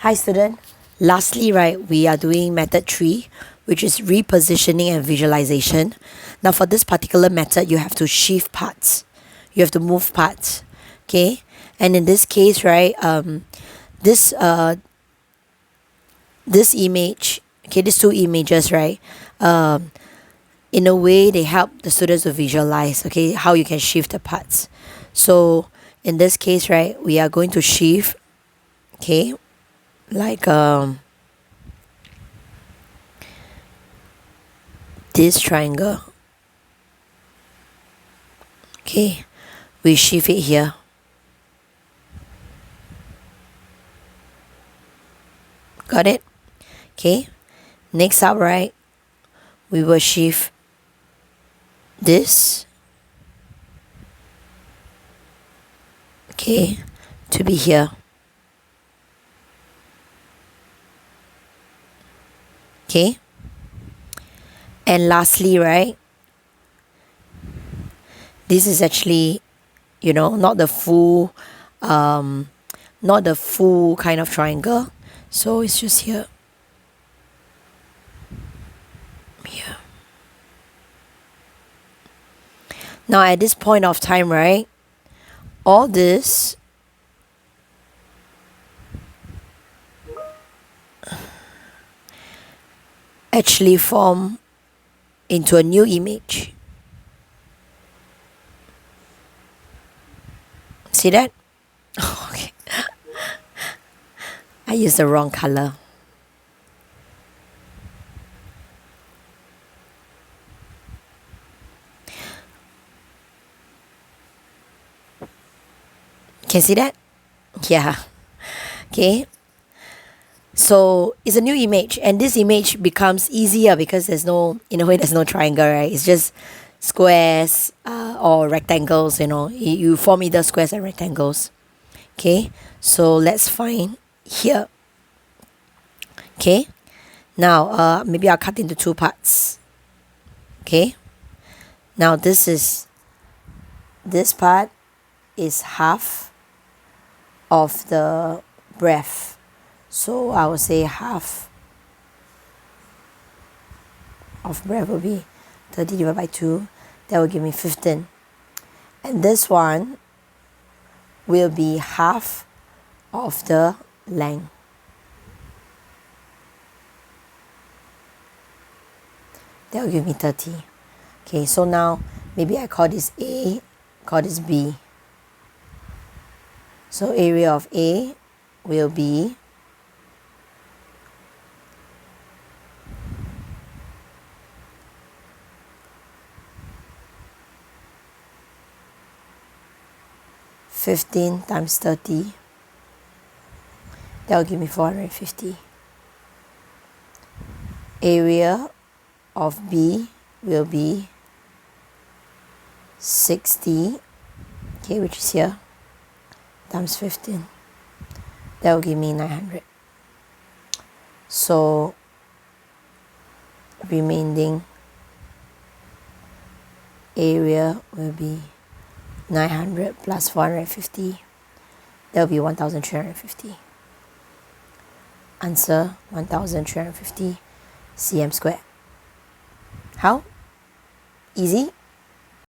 Hi student. Lastly, right, we are doing method 3, which is repositioning and visualization. Now for this particular method, you have to shift parts. You have to move parts. Okay? And in this case, right, this this image, okay, these two images, right, in a way they help the students to visualize, okay, how you can shift the parts. So in this case, right, we are going to shift, okay, like this triangle. Okay, we shift it here. Got it? Okay, next up, right, we will shift this, okay, to be here. Okay, and lastly, right, this is actually, you know, not the full kind of triangle, so it's just here. Now at this point of time, right, all this actually form into a new image. See that? Okay. I used the wrong color. Can you see that? Yeah. Okay. So it's a new image, and this image becomes easier because there's no, in a way, there's no triangle, right? It's just squares or rectangles, you know. You form either squares and rectangles. Okay. So let's find here. Okay. Now, maybe I'll cut into two parts. Okay. Now this part is half of the breadth. So I will say half of breadth will be 30 divided by 2. That will give me 15. And this one will be half of the length. That will give me 30. Okay, so now maybe I call this A, call this B. So area of A will be 15 times 30. That will give me 450. Area of B will be 60, okay, which is here, times 15. That will give me 900. So remaining area will be 900 plus 450. That will be 1350. Answer 1350 cm squared. How? Easy?